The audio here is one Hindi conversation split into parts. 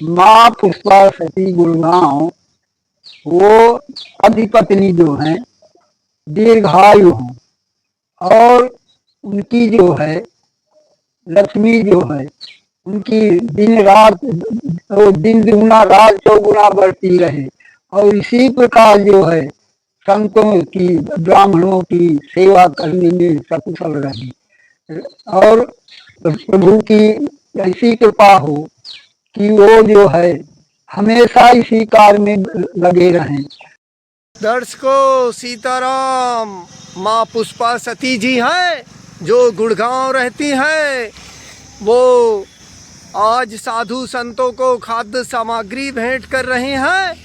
माँ पुष्पा सती गुड़गांव वो अधिपत्नी जो है दीर्घायु हों और उनकी जो है लक्ष्मी जो है उनकी दिन रात वो दिन दुगुना रात चौगुना बढ़ती रहे और इसी प्रकार जो है संतों की ब्राह्मणों की सेवा करने में सकुशल रहे और प्रभु की ऐसी कृपा हो कि वो जो है हमेशा इसी कार्य में लगे रहें। दर्शकों, सीताराम, माँ पुष्पा सती जी हैं जो गुड़गांव रहती हैं। वो आज साधु संतों को खाद्य सामग्री भेंट कर रही हैं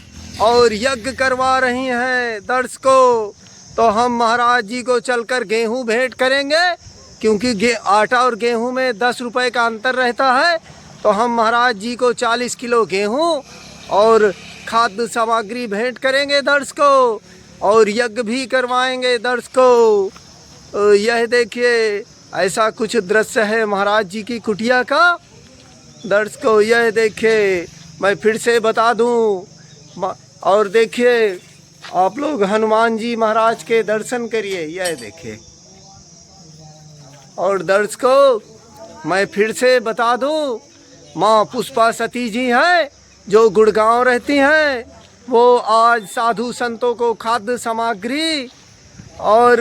और यज्ञ करवा रही हैं। दर्शकों, तो हम महाराज जी को चलकर गेहूं भेंट करेंगे, क्योंकि आटा और गेहूं में 10 रुपए का अंतर रहता है। तो हम महाराज जी को 40 किलो गेहूं और खाद्य सामग्री भेंट करेंगे दर्शकों, और यज्ञ भी करवाएंगे दर्शकों। यह देखिए, ऐसा कुछ दृश्य है महाराज जी की कुटिया का। दर्शकों, यह देखिए, मैं फिर से बता दूं, और देखिए आप लोग हनुमान जी महाराज के दर्शन करिए। यह देखिए, और दर्शकों मैं फिर से बता दूं, माँ पुष्पा सती जी हैं जो गुड़गांव रहती हैं। वो आज साधु संतों को खाद्य सामग्री और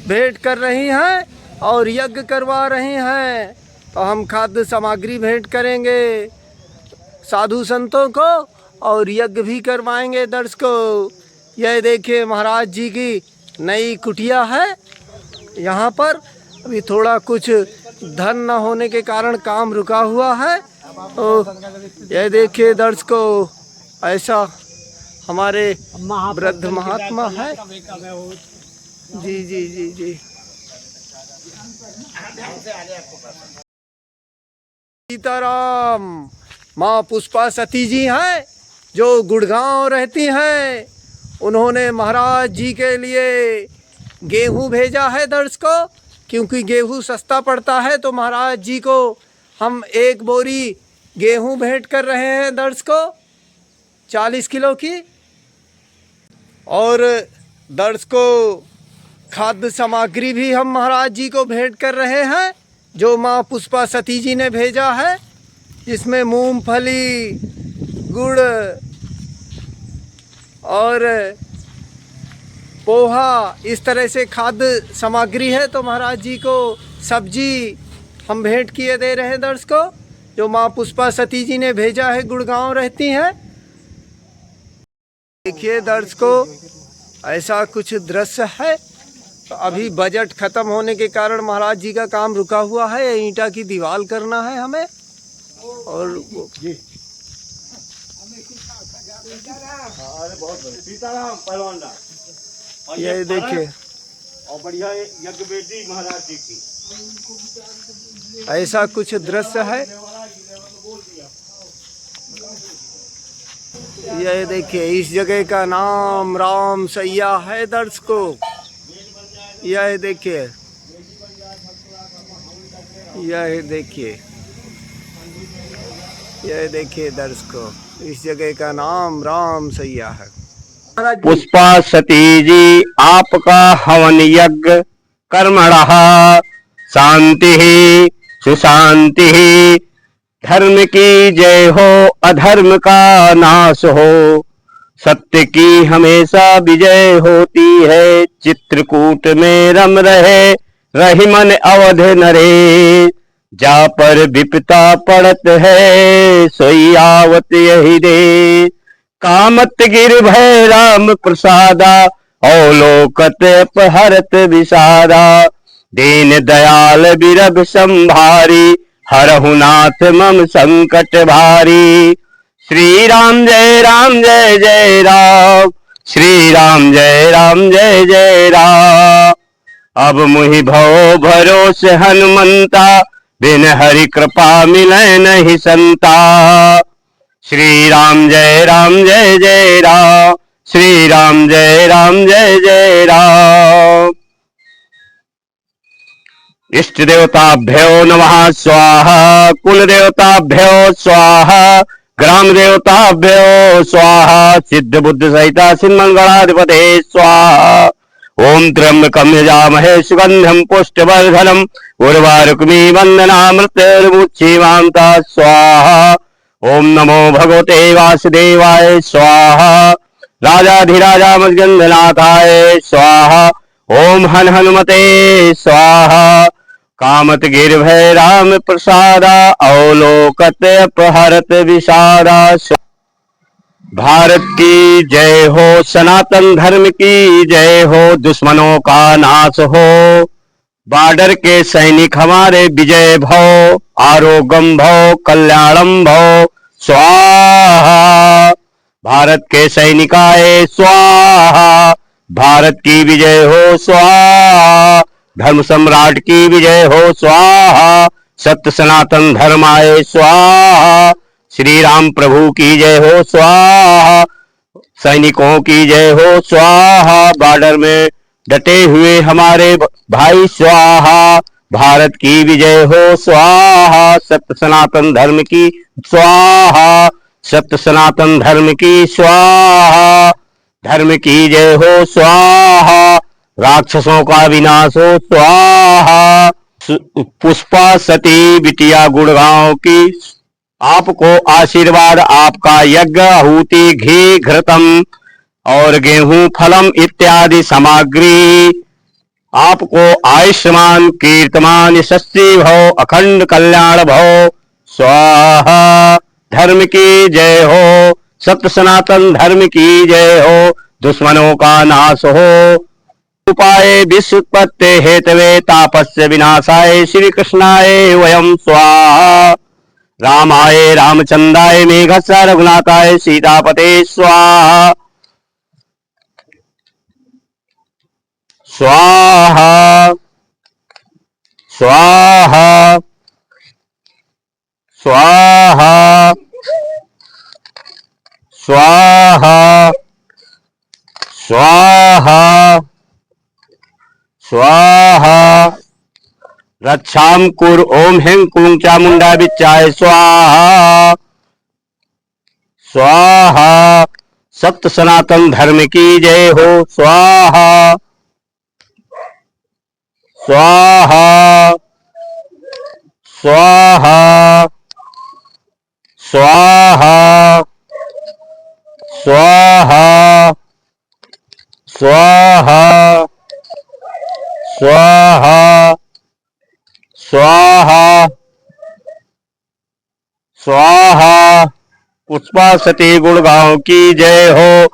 भेंट कर रही हैं और यज्ञ करवा रही हैं। तो हम खाद्य सामग्री भेंट करेंगे साधु संतों को और यज्ञ भी करवाएंगे दर्शकों। यह देखिए महाराज जी की नई कुटिया है। यहाँ पर अभी थोड़ा कुछ धन न होने के कारण काम रुका हुआ है। तो यह देखिए दर्शकों, ऐसा हमारे वृद्ध महात्मा है। जी जी जी जी। सीताराम, माँ पुष्पा सती जी हैं जो गुड़गांव रहती हैं। उन्होंने महाराज जी के लिए गेहूं भेजा है दर्शकों, क्योंकि गेहूं सस्ता पड़ता है। तो महाराज जी को हम 1 बोरी गेहूं भेंट कर रहे हैं दर्शकों, 40 किलो की। और दर्शकों, खाद्य सामग्री भी हम महाराज जी को भेंट कर रहे हैं जो माँ पुष्पा सती जी ने भेजा है। इसमें मूंगफली, गुड़ और पोहा, इस तरह से खाद्य सामग्री है। तो महाराज जी को सब्जी हम भेंट किए दे रहे हैं दर्शकों, जो माँ पुष्पा सती जी ने भेजा है, गुड़गांव रहती हैं। देखिए दर्शकों, ऐसा कुछ दृश्य है। तो अभी बजट खत्म होने के कारण महाराज जी का काम रुका हुआ है। ईंटा की दीवार करना है हमें। और ये देखिए, और बढ़िया यज्ञ बेटी महाराज जी की, ऐसा कुछ दृश्य है। यह देखिए, इस जगह का नाम राम सैया है दर्शकों। यह देखिए, यह देखिए, यह देखिए दर्शकों, इस जगह का नाम राम सैया है। पुष्पा सती जी आपका हवन यज्ञ कर्मणः शांति सुशांति, धर्म की जय हो अधर्म का नाश हो, सत्य की हमेशा विजय होती है। चित्रकूट में रम रहे रहीमन अवध नरे, जा पर विपता पड़त है सोई आवत यही दे। कामत गिर भय राम प्रसादा, अवलोकत अपहरत विषादा, दीन दयाल बिरब संभारी, हरहु नाथ मम संकट भारी। श्री राम जय जय राम, श्री राम जय जय राम। अब मुहि भव भरोस हनुमंता, बिन हरि कृपा मिलै नहीं संता। श्री राम जय जय राम, श्री राम जय जय राम। इष्ट देवताभ्यो नमः स्वाहा, कुल देवताभ्यो स्वाहा, ग्राम देवताभ्यो स्वाहा सिद्ध बुद्ध सहिता सिन्मंगलाधिपते स्वाहा ओम त्र्यंबकं यजामहे सुगंधं पुष्टिवर्धनम् उर्वारुकमी वंदनामृतर्मुच्यमान्ता स्वाहा ओम नमो भगवते वासुदेवाय स्वाहा राजाधिराजा मद्गंधनाथाय स्वाहा ओम हन हनुमते स्वाहा कामत गिरभय राम प्रसादा अवलोकत अपहरत विषादा भारत की जय हो सनातन धर्म की जय हो दुश्मनों का नाश हो बॉर्डर के सैनिक हमारे विजय भव आरोग्यम भव कल्याणम भव स्वाहा भारत के सैनिकाय स्वाहा भारत की विजय हो स्वाहा धर्म सम्राट की विजय हो स्वाहा सत्य सनातन धर्माय स्वाहा श्री राम प्रभु की जय हो स्वाहा सैनिकों की जय हो स्वाहा बॉर्डर में डटे हुए हमारे भाई स्वाहा भारत की विजय हो स्वाहा सत्य सनातन धर्म की स्वाहा सत्य सनातन धर्म की स्वाहा धर्म की जय हो स्वाहा राक्षसों का विनाश हो स्वाहा पुष्पा सती बिटिया गुड़गांव की आपको आशीर्वाद आपका यज्ञ आहुति घी घृतम और गेहूं फलम इत्यादि सामग्री आपको आयुष्मान कीर्तमान यशस्वी भव अखंड कल्याण भव स्वाहा धर्म की जय हो सत्य सनातन धर्म की जय हो दुश्मनों का नाश हो उपाय विश्वोत्पत्ति हेतवे तापस्य विनाशाय श्री कृष्णाय वयम स्वाहा रामाय रामचंद्राय मेघस्य रघुनाथाय सीतापते स्वाहा स्वाहा स्वाहा स्वाहा स्वाहा स्वाहा स्वाहा रक्षाम कुर ओम हें कुं चामुंडा बिच्चाय स्वाहा स्वाहा सत्य सनातन धर्म की जय हो स्वाहा स्वाहा स्वाहा स्वाहा स्वाहा स्वाहा स्वाहा स्वाहा स्वाहा पुष्पा सती गुड़गांव की जय हो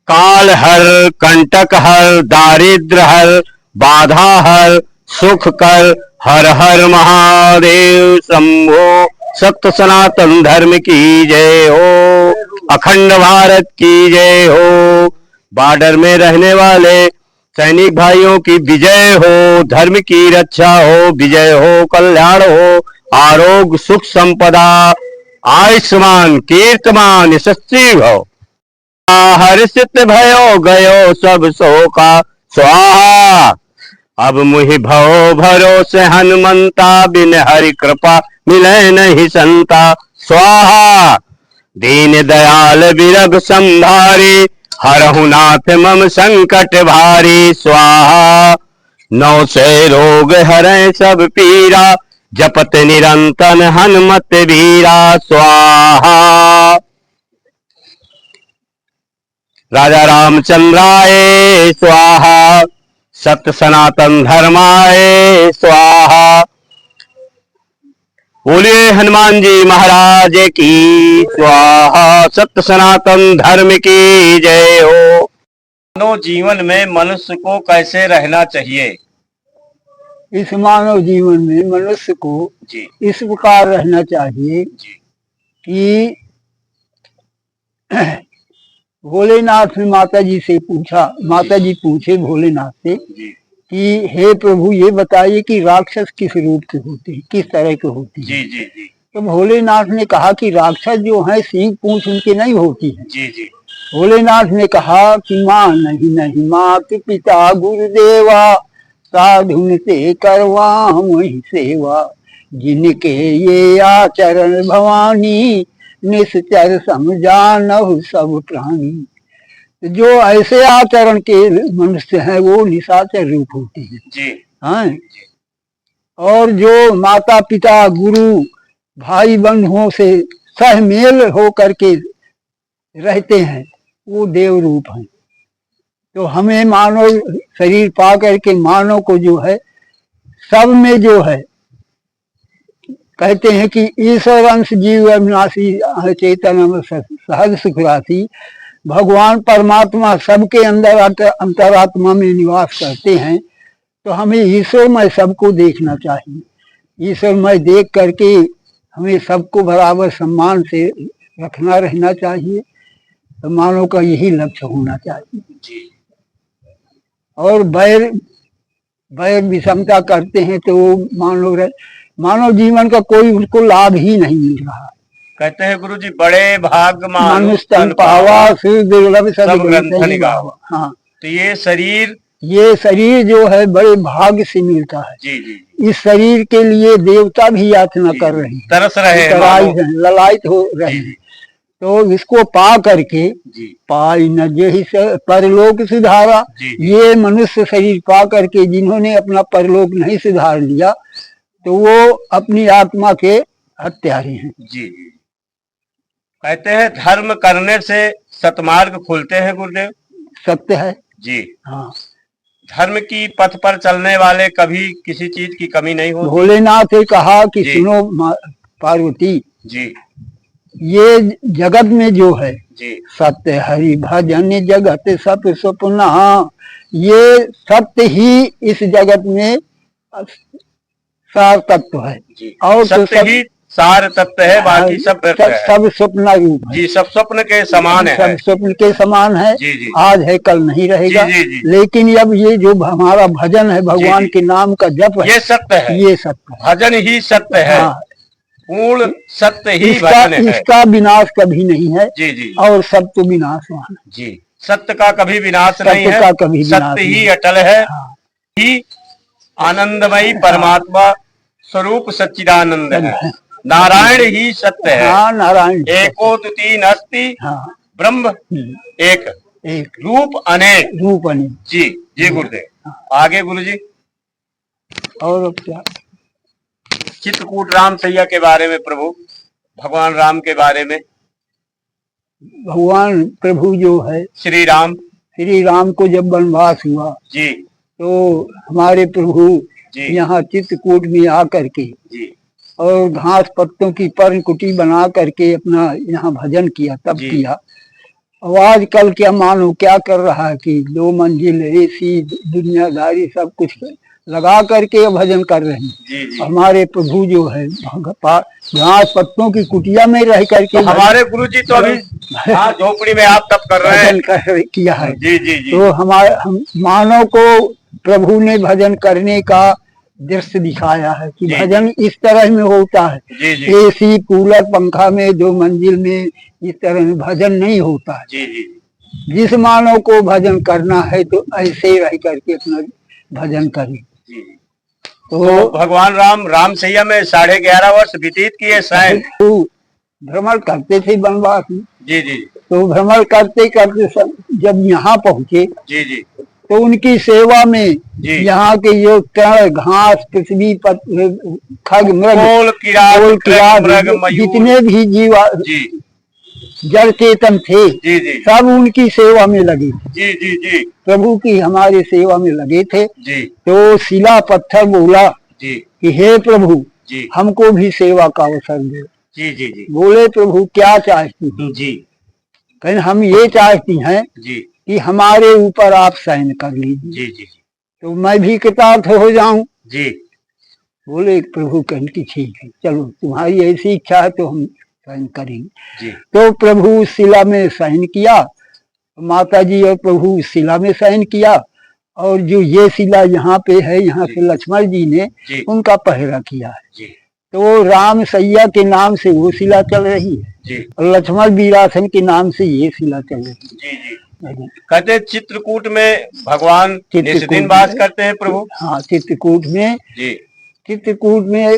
काल हर कंटक हर दारिद्र हर बाधा हर सुख कर हर हर महादेव शंभो सत्य सनातन धर्म की जय हो अखंड भारत की जय हो बॉर्डर में रहने वाले सैनिक भाइयों की विजय हो धर्म की रक्षा हो विजय हो कल्याण हो आरोग्य सुख संपदा आयुष्मान कीर्तमान यशस्वी भव हर्षित भयो गयो सब शोका स्वाहा अब मुहि भव भरोसे हनुमंता बिन हरि कृपा मिले नहीं संता स्वाहा दीन दयाल विरभ संभारी हरहु नाथ मम संकट भारी स्वाहा नौ से रोग हरै सब पीरा जपत निरंतन हनुमत वीरा स्वाहा राजा रामचंद्राय स्वाहा सत्य सनातन धर्माय स्वाहा बोलिए हनुमान जी महाराज की स्वाहा सत्य सनातन धर्म की जय हो। मानव जीवन में मनुष्य को कैसे रहना चाहिए? इस मानव जीवन में मनुष्य को जी इस प्रकार रहना चाहिए जी कि भोलेनाथ ने माता जी से पूछा, माता जी पूछे भोलेनाथ से जी कि हे प्रभु ये बताइए कि राक्षस किस रूप के होते हैं, किस तरह के होते हैं। जी जी जी तो भोलेनाथ ने कहा कि राक्षस जो है सींग पूंछ उनकी नहीं होती है। जी जी भोलेनाथ ने कहा कि माँ नहीं नहीं मात पिता गुरुदेवा साधुन से करवा वही सेवा जिनके ये आचरण भवानी निश्चर समझानहु सब प्राणी। जो ऐसे आचरण के मनुष्य हैं वो निशाचर रूप होते हैं। जी हाँ, और जो माता पिता गुरु भाई बंधुओं से सहमेल हो करके रहते हैं वो देव रूप हैं। तो हमें मानव शरीर पा करके मानव को जो है सब में जो है कहते हैं कि ईश्वर अंश जीव अविनाशी चेतन सहज सुख राशि। भगवान परमात्मा सबके अंदर अंतरात्मा में निवास करते हैं। तो हमें ईश्वरमय सबको देखना चाहिए। ईश्वरमय देख करके हमें सबको बराबर सम्मान से रखना रहना चाहिए। तो मानव का यही लक्ष्य होना चाहिए। जी और बैर बैर विषमता करते हैं तो मानव जीवन का कोई उसको लाभ ही नहीं मिल रहा। कहते हैं गुरु जी, बड़े भाग मानुष तन पावा फिर दुर्लभ सब ग्रंथन गावा। हाँ, तो ये शरीर जो है बड़े भाग्य से मिलता है। जी जी जी। इस शरीर के लिए देवता भी याचना कर रहे हैं, तरस रहे हैं, ललायत हो रहे हैं। तो इसको पा करके पाई न जेहि परलोक सुधारा। ये मनुष्य शरीर पा करके जिन्होंने अपना परलोक नहीं सुधार लिया तो वो अपनी आत्मा के हत्यारे हैं। जी जी। कहते हैं धर्म करने से सतमार्ग खुलते हैं गुरुदेव। सत्य है जी हाँ। धर्म की पथ पर चलने वाले कभी किसी चीज की कमी नहीं होती। भोलेनाथ ने कहा कि सुनो पार्वती जी, ये जगत में जो है जी सत्य हरि भजन जगत सत्य स्वप्न। ये सत्य ही इस जगत में सार तत्व है जी। और सत्य ही सार तत्व है, बाकी सब व्यर्थ है। सब स्वप्न रूप है जी, सब स्वप्न के समान है। सब स्वप्न के समान है। जी जी। आज है कल नहीं रहेगा। जी जी। लेकिन अब ये जो हमारा भजन है भगवान के नाम का जप है ये सत्य है, ये सत्य है। भजन ही सत्य है। हाँ, पूर्ण सत्य ही भजन है। इसका विनाश कभी नहीं है। जी जी। और सब तो विनाशवान है। जी, सत्य का कभी विनाश नहीं है, का कभी सत्य ही अटल है। हाँ। ही आनंदमयी परमात्मा स्वरूप सच्चिदानंद है। नारायण ही सत्य है। हाँ, नारायण एको तो तीन अस्ति ब्रह्म एक रूप अनेक। जी जी गुरुदेव। आगे गुरु जी। और अब क्या चित्रकूट राम सैया के बारे में प्रभु, भगवान राम के बारे में। भगवान प्रभु जो है श्री राम को जब वनवास हुआ जी तो हमारे प्रभु यहाँ चित्रकूट में आकर के जी और घास पत्तों की पर्णकुटी बना करके अपना यहाँ भजन किया, तब किया। अब आजकल क्या मानो क्या कर रहा है कि 2 मंजिल एसी दुनियादारी सब कुछ लगा करके भजन कर रहे हैं। जी। हमारे प्रभु जो है घास पत्तों की कुटिया में रह करके हमारे गुरु जी तो अभी झोपड़ी में आप तब कर रहे हैं किया है। जी जी जी। तो हम मानव को प्रभु ने भजन करने का दृश्य दिखाया है कि भजन इस तरह में होता है। एसी कूलर पंखा में 2 मंजिल में इस तरह में भजन नहीं होता है। जी जी। जिस मानव को भजन करना है तो ऐसे रह करके अपना भजन करे। तो भगवान राम सैया में 11.5 वर्ष व्यतीत किए शायद। भ्रमण करते थे वनवास में। जी जी। तो भ्रमण करते करते जब यहाँ पहुँचे जी जी तो उनकी सेवा में यहाँ के जो तृण घास पृथ्वी पर खग मृग जितने भी जीव जड़ चेतन थे सब उनकी सेवा में लगे थे। जी जी। प्रभु की हमारी सेवा में लगे थे। जी। तो शिला पत्थर बोला कि हे प्रभु हमको भी सेवा का अवसर दे। जी जी जी। बोले प्रभु क्या चाहती हैं? जी। कहीं हम ये चाहती हैं कि हमारे ऊपर आप शयन कर लीजिए। जी जी। तो मैं भी कृतार्थ हो जाऊं। जी। बोले प्रभु कहने की ठीक है, चलो तुम्हारी ऐसी इच्छा है तो हम शयन करेंगे। जी। तो प्रभु शिला में शयन किया, माता जी और प्रभु शिला में शयन किया। और जो ये शिला यहाँ पे है, यहाँ से लक्ष्मण जी ने उनका पहरा किया है। तो राम सैया के नाम से वो शिला चल रही है और लक्ष्मण वीरासन के नाम से ये शिला चल रही है। कहते हैं चित्रकूट में भगवान नित्य दिन वास करते हैं प्रभु। हाँ, चित्रकूट में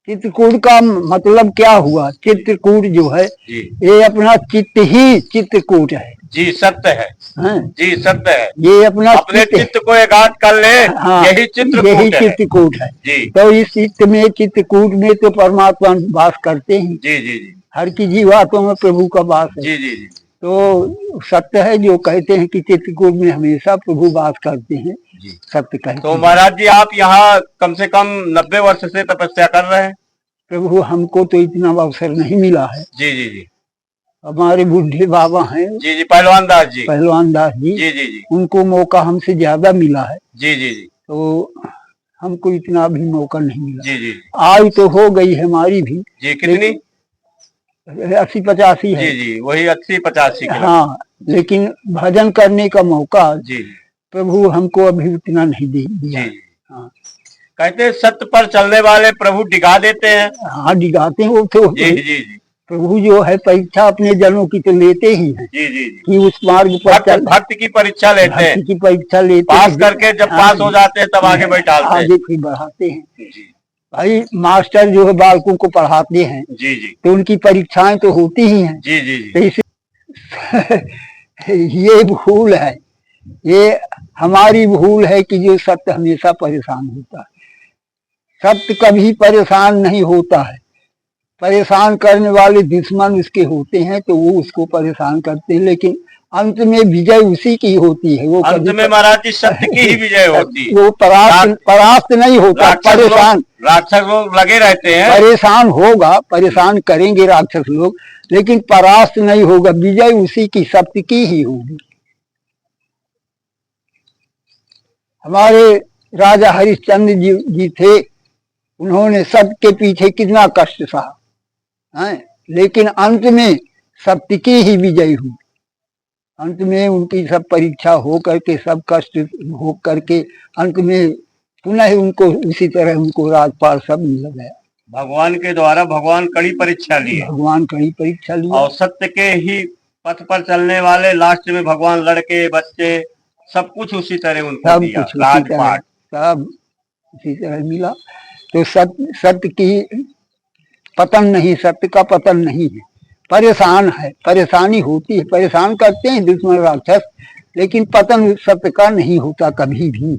चित्रकूट का मतलब क्या हुआ? चित्रकूट जो है जी ये अपना चित्त ही चित्रकूट है। जी सत्य है हैं? जी सत्य है। ये अपना अपने चित्त को एकाग्र कर ले, हाँ, यही चित्रकूट है। चित्रकूट है। जी तो इस चित्त में, चित्रकूट में तो परमात्मा वास करते हैं। जी जी जी हर की जीवात्मा में प्रभु का वास है। जी जी जी तो सत्य है जो कहते हैं कि चित्रकूट में हमेशा प्रभु वास करते हैं, जी। सत्य कहते तो हैं। महाराज जी आप यहाँ कम से कम 90 वर्ष से तपस्या कर रहे हैं। प्रभु हमको तो इतना अवसर नहीं मिला है। जी जी जी हमारे बुढ़े बाबा हैं जी जी पहलवान दास जी। पहलवान दास जी, जी जी जी उनको मौका हमसे ज्यादा मिला है। जी जी जी तो हमको इतना भी मौका नहीं मिला। जी जी आयु तो हो गई है हमारी भी, जी कितनी? 80-85 है। जी जी वही 80-85 किलो। हाँ, लेकिन भजन करने का मौका जी प्रभु हमको अभी उतना नहीं दिया। जी हाँ, कहते हैं सत्य पर चलने वाले प्रभु डिगा देते हैं। हाँ डिगाते हैं वो तो। जी जी जी प्रभु जो है परीक्षा अपने जनों की तो लेते ही हैं जी जी कि उस मार्ग पर चल, भक्त की परीक्षा लेते हैं। भक्ति की परीक्षा लेते पास हैं। करके जब पास हो जाते हैं तब आगे बैठाते हैं। आगे फिर बढ़ाते हैं। जी भाई मास्टर जो है बालकों को पढ़ाते हैं जी जी तो उनकी परीक्षाएं तो होती ही हैं। जी जी तो जी इसे ये भूल है, ये हमारी भूल है कि जो सत्य हमेशा परेशान होता है। सत्य कभी परेशान नहीं होता है। परेशान करने वाले दुश्मन उसके होते हैं तो वो उसको परेशान करते हैं, लेकिन अंत में विजय उसी की होती है। वो अंत में महाराज जी सत्य की ही विजय होती है। वो परास्त नहीं होता, परेशान। राक्षस लोग लगे रहते हैं। परेशान होगा, परेशान करेंगे राक्षस लोग, लेकिन परास्त नहीं होगा। विजय उसी की, सत्य की ही होगी। हमारे राजा हरिश्चंद्र जी थे, उन्होंने सत्य के पीछे कितना कष्ट सहा है, लेकिन अंत में सत्य की ही विजय हुई। अंत में उनकी सब परीक्षा हो करके, सब कष्ट भोग करके अंत में पुनः उनको उसी तरह उनको राजपाल सब मिल गया। भगवान के द्वारा भगवान कड़ी परीक्षा लिए। भगवान कड़ी परीक्षा लिए और सत्य के ही पथ पर चलने वाले लास्ट में भगवान लड़के बच्चे सब कुछ उसी तरह उनको सब दिया। कुछ उसी राजपाट सब उसी तरह मिला। तो सत्य की पतन नहीं, सत्य का पतन नहीं है। परेशान है, परेशानी होती है, परेशान करते हैं दुश्मन राक्षस, लेकिन पतन सत्य का नहीं होता कभी भी।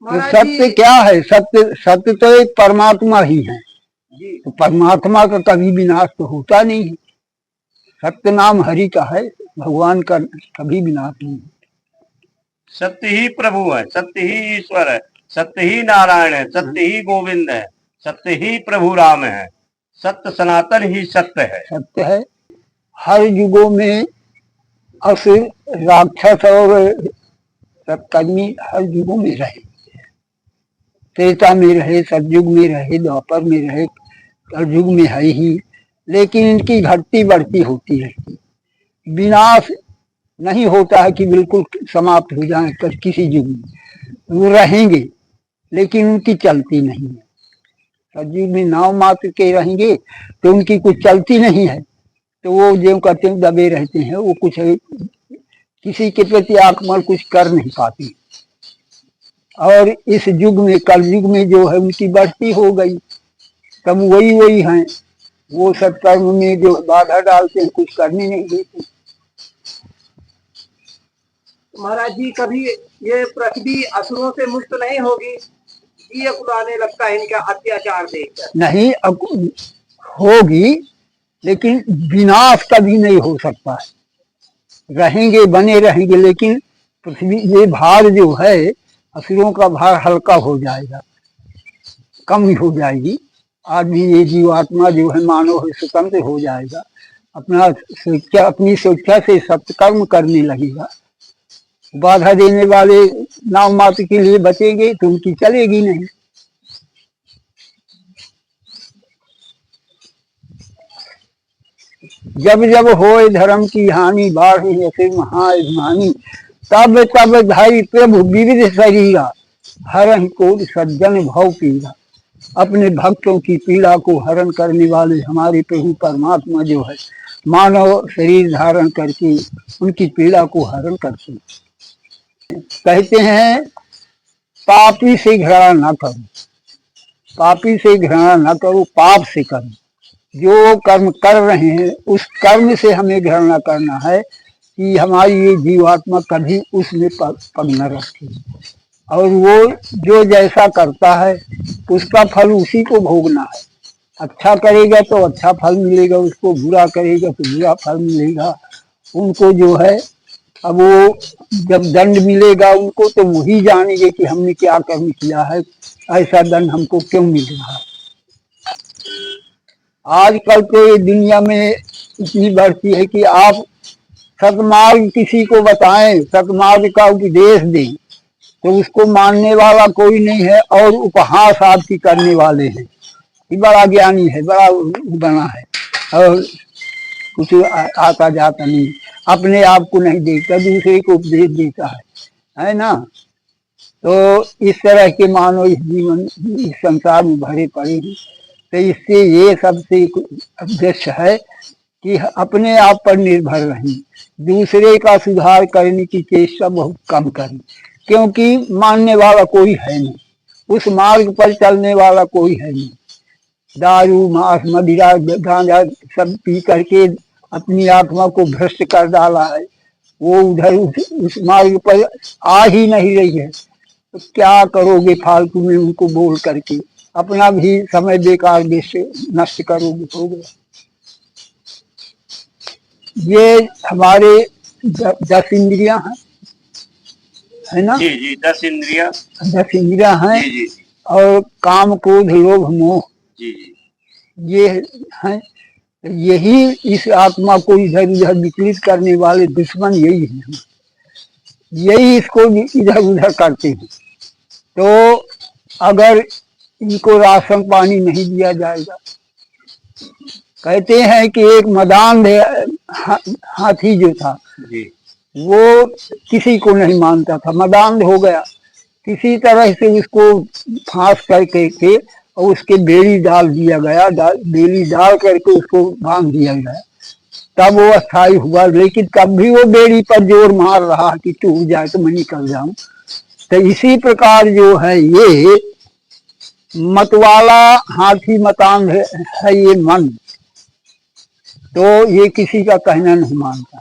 तो सत्य क्या है? सत्य तो एक परमात्मा ही है। तो परमात्मा का कभी विनाश तो होता नहीं है। सत्य नाम हरि का है, भगवान का कभी विनाश नहीं है। सत्य ही प्रभु है, सत्य ही ईश्वर है, सत्य ही नारायण है, सत्य ही गोविंद है, सत्य ही प्रभु राम है। सत्य सनातन ही सत्य है। सत्य है। हर युगों में असुर, राक्षस और सत्कर्मी हर युगों में रहे। त्रेता में रहे, सतयुग में रहे, द्वापर में रहे, कलयुग में है ही, लेकिन इनकी घटती बढ़ती होती रहती। विनाश नहीं होता है कि बिल्कुल समाप्त हो जाए किसी युग में। वो रहेंगे लेकिन उनकी चलती नहीं है। सतयुग में नाव मात्र के रहेंगे तो उनकी कुछ चलती नहीं है, तो वो जो कहते हैं दबे रहते हैं। वो कुछ किसी के प्रति आक्रमण कुछ कर नहीं पाती। और इस युग में, कल युग में जो है उनकी बढ़ती हो गई। तब वही हैं, वो सत्कर्म में जो बाधा डालते हैं, कुछ करने नहीं देते। महाराज जी कभी ये पृथ्वी असुरों से मुक्त नहीं होगी? ये उड़ाने लगता है इनका अत्याचार देखकर। नहीं, अब होगी, लेकिन विनाश कभी नहीं हो सकता है। रहेंगे, बने रहेंगे, लेकिन पृथ्वी ये भार जो है असुरों का भार हल्का हो जाएगा, कम हो जाएगी। आदमी ये जीवात्मा जो है मानव है स्वतंत्र हो जाएगा, अपनी स्वेच्छा से सत्कर्म करने लगेगा। बाधा देने वाले नाम मात्र के लिए बचेंगे तो उनकी चलेगी नहीं। जब जब होए धर्म की हानि, बाढ़ ऐसे महाअभिमानी, तब तब धाई प्रभु विविध शरीरा, हरण कोट सज्जन भव पीड़ा। अपने भक्तों की पीड़ा को हरण करने वाले हमारे प्रभु परमात्मा जो है मानव शरीर धारण करके उनकी पीड़ा को हरण करते। कहते हैं पापी से घृणा ना करो, पापी से घृणा न करो, पाप से करो। जो कर्म कर रहे हैं उस कर्म से हमें घृणा करना है कि हमारी ये जीवात्मा कभी उसमें पग न रखे। और वो जो जैसा करता है उसका फल उसी को भोगना है। अच्छा करेगा तो अच्छा फल मिलेगा उसको, बुरा करेगा तो बुरा फल मिलेगा उनको। जो है अब वो जब दंड मिलेगा उनको तो वही जानेंगे कि हमने क्या कर्म किया है, ऐसा दंड हमको क्यों मिल रहा है। आजकल तो ये दुनिया में इतनी बढ़ती है कि आप सतमार्ग किसी को बताएं, सतमार्ग का उपदेश दें तो उसको मानने वाला कोई नहीं है, और उपहास आपकी करने वाले हैं कि बड़ा ज्ञानी है, बड़ा बना है, और कुछ आता जाता नहीं, अपने आप को नहीं देखता, दूसरे को उपदेश देता है ना। तो इस तरह के मानव इस जीवन इस संसार में भरे पड़े हैं। तो इससे ये सबसे उद्देश्य है कि अपने आप पर निर्भर रहें, दूसरे का सुधार करने की चेष्टा बहुत कम करें, क्योंकि मानने वाला कोई है नहीं, उस मार्ग पर चलने वाला कोई है नहीं। दारू मांस मदिरा गांजा सब पी करके अपनी आत्मा को भ्रष्ट कर डाला है, वो उधर उस मार्ग पर आ ही नहीं रही है। तो क्या करोगे फालतू में उनको बोल करके, अपना भी समय बेकार नष्ट करोगे। हो गया। ये हमारे 10 इंद्रियां हैं, है ना। जी जी 10 इंद्रिया। 10 इंद्रियां हैं। जी जी और काम क्रोध लोभ मोह जी जी ये हैं। यही इस आत्मा को इधर उधर विचलित करने वाले दुश्मन यही हैं, यही इसको इधर उधर करते हैं। तो अगर इनको राशन पानी नहीं दिया जाएगा, कहते हैं कि एक मदान हाथी जो था जी वो किसी को नहीं मानता था, मदान हो गया, किसी तरह से उसको फांस करके और उसके बेड़ी डाल दिया गया, बेड़ी डाल करके उसको बांध दिया गया, तब वो अस्थायी हुआ। लेकिन तब भी वो बेड़ी पर जोर मार रहा कि टूट जाए तो मैं निकल जाऊं। तो इसी प्रकार जो है ये मतवाला हाथी मतांग है ये मन, तो ये किसी का कहना नहीं मानता।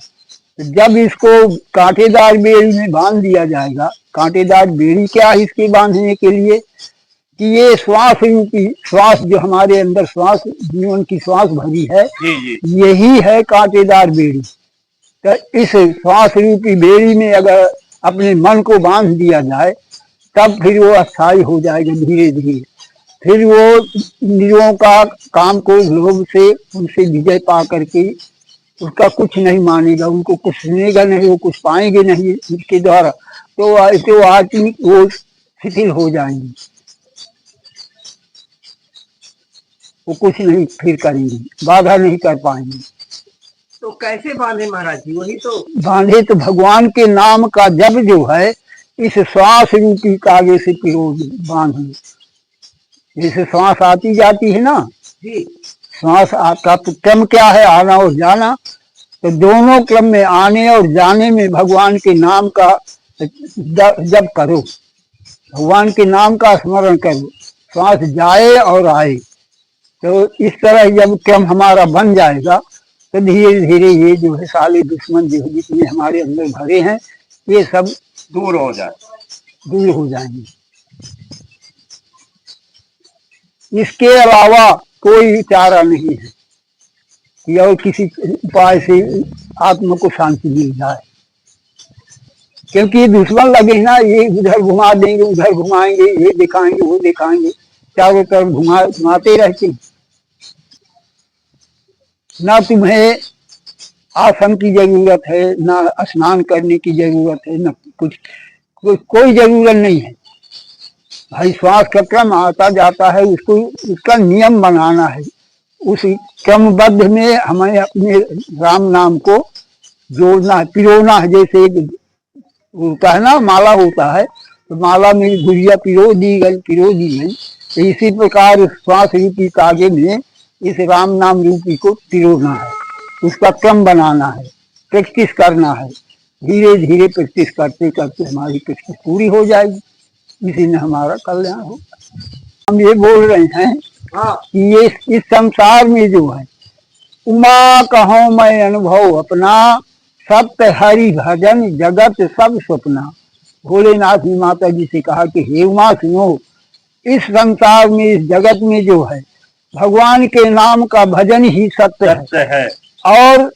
तो जब इसको कांटेदार बेड़ी में बांध दिया जाएगा, कांटेदार बेड़ी क्या है इसके बांधने के लिए कि ये श्वास रूपी, श्वास जो हमारे अंदर श्वास जीवन की श्वास भरी है जी जी यही है कांटेदार बेड़ी। तो इस श्वास रूपी बेड़ी में अगर अपने मन को बांध दिया जाए तब फिर वो अस्थायी हो जाएगा धीरे धीरे। फिर वो इंद्रियों का काम को लोभ से उनसे विजय पा करके उसका कुछ नहीं मानेगा, उनको कुछ सुनेगा नहीं, वो कुछ पाएंगे नहीं इसके द्वारा। तो आत्मिक वो शिथिल हो जाएंगे, वो कुछ नहीं फिर करेंगे, बाधा नहीं कर पाएंगे। तो कैसे बांधे महाराज जी? वही तो बांधे तो भगवान के नाम का जब जो है इस श्वास रूपी कागे से पिरो बांधे। जैसे श्वास आती जाती है ना जी, श्वास का तो क्रम क्या है, आना और जाना। तो दोनों क्रम में आने और जाने में भगवान के नाम का जब करो, भगवान के नाम का स्मरण करो, श्वास जाए और आए। तो इस तरह जब क्रम हमारा बन जाएगा तो धीरे धीरे ये जो है साले दुश्मन जो जितने हमारे अंदर भरे हैं ये सब दूर हो जाए, दूर हो जाएंगे। इसके अलावा कोई चारा नहीं है कि और किसी उपाय से आत्मा को शांति मिल जाए, क्योंकि ये दुश्मन लगे ना, ये उधर घुमा देंगे, उधर घुमाएंगे, ये दिखाएंगे, वो दिखाएंगे, चारों तरफ घुमाते रहते हैं। ना तुम्हें आसन की जरूरत है, ना स्नान करने की जरूरत है, ना कुछ कोई जरूरत नहीं है। भाई श्वास का क्रम आता जाता है, उसको उसका नियम बनाना है, उस क्रमबद्ध में हमें अपने राम नाम को जोड़ना है, पिरोना है। जैसे होता है ना माला होता है, तो माला में गुड़िया पिरो दी गई। तो इसी प्रकार श्वास रूपी कागे में इस राम नाम रूपी को पिरोना है, उसका क्रम बनाना है, प्रैक्टिस करना है। धीरे धीरे प्रैक्टिस करते करते हमारी प्रैक्टिस पूरी हो जाएगी, इसी में हमारा कल्याण हो। हम ये बोल रहे हैं हाँ कि ये इस संसार में जो है, उमा कहो मैं अनुभव अपना, सत्य हरि भजन जगत सब सपना। भोलेनाथ ने माता जी से कहा कि हे उमा सुनो, इस संसार में, इस जगत में जो है, भगवान के नाम का भजन ही सत्य है। और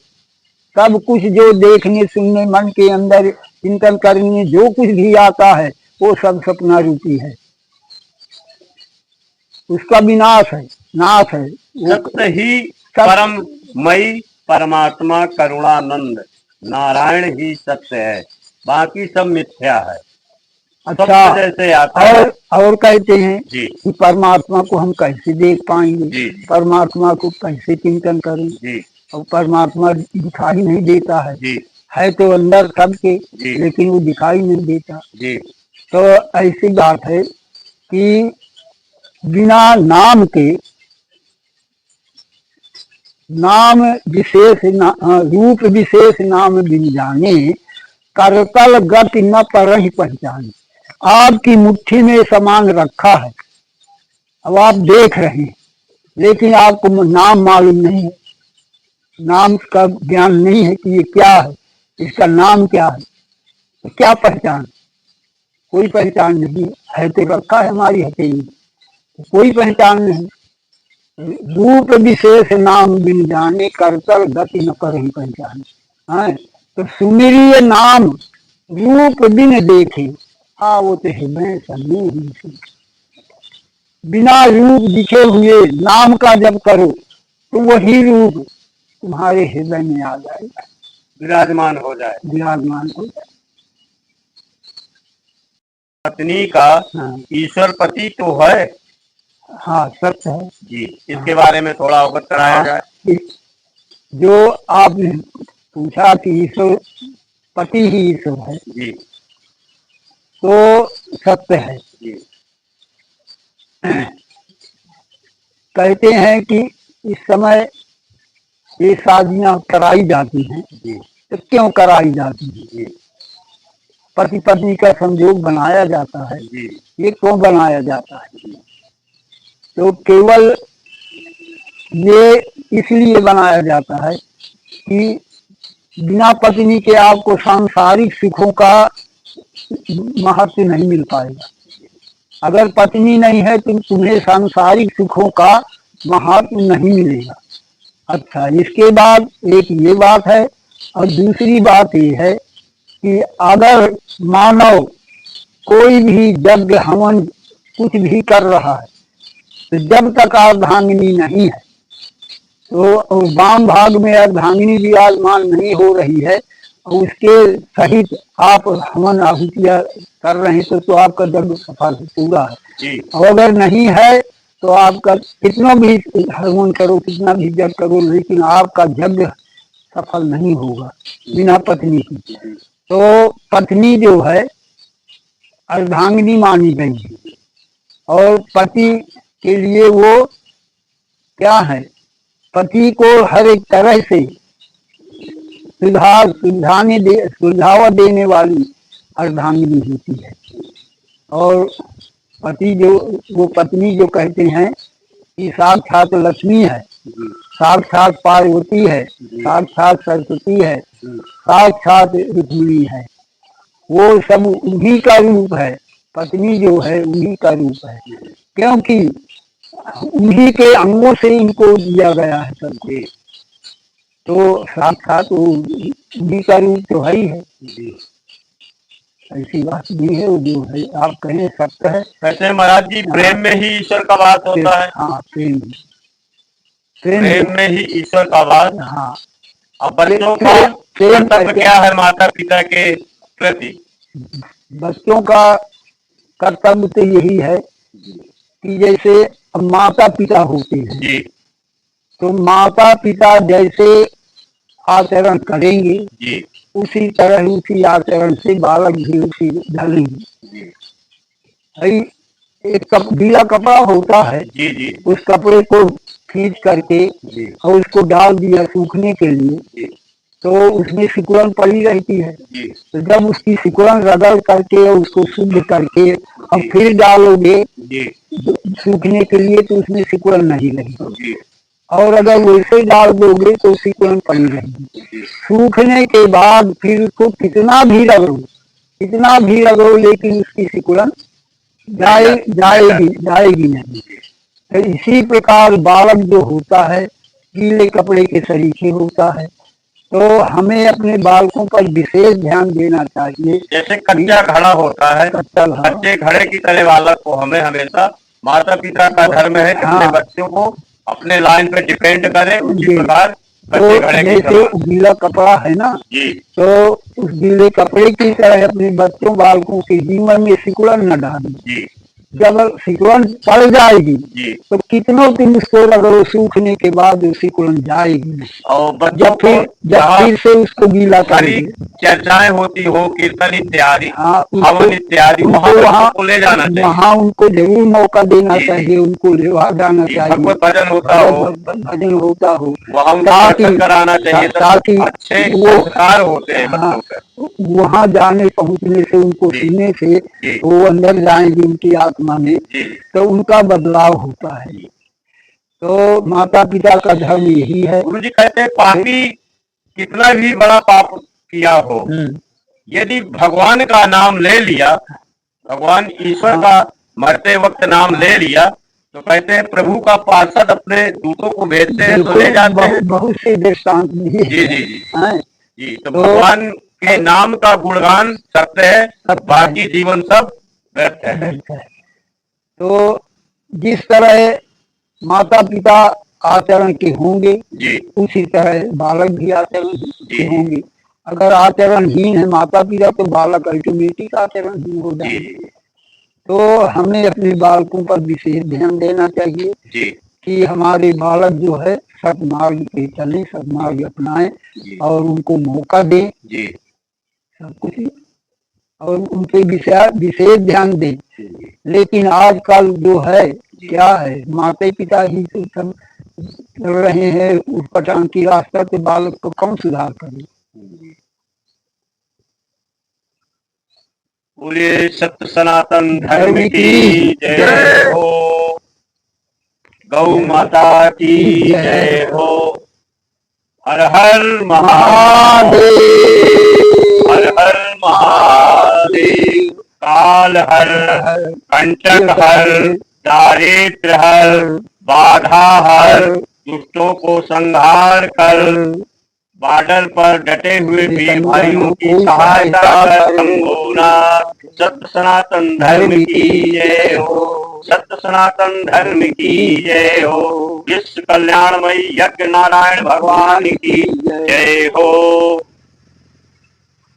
सब कुछ जो देखने सुनने मन के अंदर चिंतन करने जो कुछ भी आता है वो सब सपना रूपी है, उसका विनाश है, नाश है। सत्य ही परम मई परमात्मा करुणानंद, नारायण ही सत्य है, बाकी सब मिथ्या है। अच्छा, जैसे आता है और कहते हैं जी कि परमात्मा को हम कैसे देख पाएंगे, जी परमात्मा को कैसे चिंतन करें, जी और परमात्मा दिखाई नहीं देता जी है तो अंदर सबके, जी लेकिन वो दिखाई नहीं देता। जी तो ऐसी बात है कि बिना नाम के, नाम विशेष रूप विशेष नाम बिन जाने, करतल गति न पर ही पहचाने। आपकी मुट्ठी में सामान रखा है, अब आप देख रहे हैं, लेकिन आपको नाम मालूम नहीं है, नाम का ज्ञान नहीं है कि ये क्या है, इसका नाम क्या है, तो क्या पहचान? कोई पहचान नहीं है, तो रखा है हमारी हथेली, कोई पहचान नहीं। रूप विशेष नाम बिन जाने, करतल गति न कर ही पहचान है। तो सुमिरिय नाम रूप बिन देखे, वो तो हृदय सन्नी ही से। बिना रूप दिखे हुए नाम का जब करो तो वही रूप तुम्हारे हृदय में आ जाएगा, विराजमान हो जाए। विराजमान हो जाए। पत्नी का हाँ ईश्वर पति तो है हाँ, सत्य है जी, इसके बारे में थोड़ा अवगत कराया जाए। जो आपने पूछा कि ईश्वर पति ही ईश्वर है, जी तो सत्य है। जी कहते हैं कि इस समय ये शादियां कराई जाती हैं, जी तो क्यों कराई जाती हैं? जी पति पत्नी का संयोग बनाया जाता है, जी ये क्यों बनाया जाता है? तो केवल ये इसलिए बनाया जाता है कि बिना पत्नी के आपको सांसारिक सुखों का महत्व नहीं मिल पाएगा। अगर पत्नी नहीं है तो तुम्हें सांसारिक सुखों का महत्व नहीं मिलेगा। अच्छा, इसके बाद एक ये बात है, और दूसरी बात ये है कि अगर मानव कोई भी यज्ञ हवन कुछ भी कर रहा है, तो जब तक अर्धांगिनी नहीं है, तो वाम भाग में अर्धांगिनी विराजमान नहीं हो रही है, और उसके सहित आप हवन आहुतियां कर रहे हैं, तो आपका यज्ञ सफल पूरा है। जी और अगर नहीं है तो आपका कितना भी हवन करो, कितना भी यज्ञ करो, लेकिन आपका यज्ञ सफल नहीं होगा बिना पत्नी की। तो पत्नी जो है अर्धांगिनी मानी गई है, और पति के लिए वो क्या है, पति को हर एक तरह से सुझाव देने वाली अर्धांगिनी होती है। और पति जो, वो पत्नी जो कहते हैं कि साक्षात लक्ष्मी है, साक्षात पार्वती है, साक्षात सरस्वती है, साक्षात रुक्मिणी है, वो सब उन्हीं का रूप है। पत्नी जो है उन्हीं का रूप है, क्योंकि उन्हीं के अंगों से इनको दिया गया है सबको। तो साक्षात उन्हीं का रूप तो है ही है, ऐसी बात नहीं है। वो जो है आप कहें सत्य है। वैसे महाराज जी, प्रेम में ही ईश्वर का वास होता है। हाँ, प्रेम में ही ईश्वर का वास। हाँ, अब बच्चों का कर्तव्य क्या है माता पिता के प्रति? बच्चों का कर्तव्य तो यही है कि जैसे अब माता पिता होते हैं, जी तो माता पिता जैसे आचरण करेंगे जी उसी तरह उसी आचरण से बालक भी उसी ढलेंगे। भाई एक गीला कपड़ा होता है, जी जी उस कपड़े को खींच करके जी और उसको डाल दिया सूखने के लिए, जी तो उसमें सिकुड़न पड़ी रहती है। जी तो जब उसकी सिकुड़न रगड़ करके उसको शुद्ध करके अब फिर डालोगे जी सूखने के लिए, तो उसमें सिकुड़न नहीं लगेगी। जी और अगर वैसे डाल दोगे तो सिकुड़न पड़ी रहेगी। सूखने के बाद फिर उसको कितना भी रगड़ो, लेकिन उसकी सिकुड़न जाएगी नहीं। तो इसी प्रकार बालक जो होता है गीले कपड़े के सरीखे होता है। तो हमें अपने बालकों पर विशेष ध्यान देना चाहिए। जैसे कच्चा घड़ा होता है, कच्चा घड़ा। कच्चे घड़े की तरह बालक को हमें हमेशा, माता पिता का धर्म है कि अपने हाँ। बच्चों को अपने लाइन पे डिपेंड करें, उसी जी। प्रकार तो कच्चे घड़े की जैसे तरह। गीला कपड़ा है ना, जी तो उस गीले कपड़े की तरह अपने बच्चों बालकों के जीवन में सिकुड़न न डालें। जी जब सिकुड़न पड़ जाएगी जी तो कितनों दिन उसको रगड़ो, सूखने के बाद वो सिकुड़न जाएगी नहीं। और बच्चों जब को जहाँ फिर से उसको गीला सारी करेंगे। चर्चाएं होती हो, कीर्तन इत्यादि, हाँ, हवन इत्यादि, वहाँ बच्चों को ले जाना चाहिए। वहाँ उनको जरूर मौका देना जी। चाहिए, उनको लेवा जाना चाहिए। भगवत भजन होता हो, भजन होता हो, वहाँ उनका दर्शन कराना चाहिए, ताकि अच्छे वो संस्कार होते हैं हाँ, बच्चों पे। वहाँ जाने पहुँचने से, उनको जी। सुनने से जी वो अंदर जाएंगे उनकी आत्मा में, जी तो उनका बदलाव होता है। तो माता पिता का धर्म यही है। गुरु जी कहते हैं पापी कितना भी बड़ा पाप किया हो, यदि भगवान का नाम ले लिया, भगवान ईश्वर का मरते वक्त नाम ले लिया, तो कहते हैं प्रभु का पार्षद अपने दूतों को भेजते हैं तो ले जाते हैं। बहुत से दृष्टांत जी जी जी हैं। जी। तो भगवान के नाम का गुणगान सत्य है, बाकी जीवन सब व्यर्थ है। तो जिस तरह माता पिता आचरण के होंगे, जी उसी तरह बालक भी आचरण के जी होंगे। अगर आचरणहीन है माता पिता, तो बालक अल्टीमेटिक आचरणहीन हो जी जाएंगे। तो हमें अपने बालकों पर विशेष ध्यान देना चाहिए जी कि हमारे बालक जो है सतमार्ग पे चले, सतमार्ग अपनाएं जी और उनको मौका दें जी सब कुछ, और उनके विशेष ध्यान दें। लेकिन आजकल जो है क्या है, माता पिता ही तो सब चल रहे हैं उस पटान की रास्ता, तो बालक को कौन सुधार करे। बोलिए सत्य सनातन धर्म की जय हो, गौ माता की जय हो। हर हर महादेव, हर हर महादेव। काल हर, कंटक हर, दारिद्र हर, बाधा हर, दुष्टों को संहार कर, बॉर्डर पर डटे हुए वीर भाइयों की सहायता कर शंभुनाथ। सत्य सनातन धर्म की जय हो, सत्य सनातन धर्म की जय हो। विश्व कल्याणमयी यज्ञ नारायण भगवान की जय हो।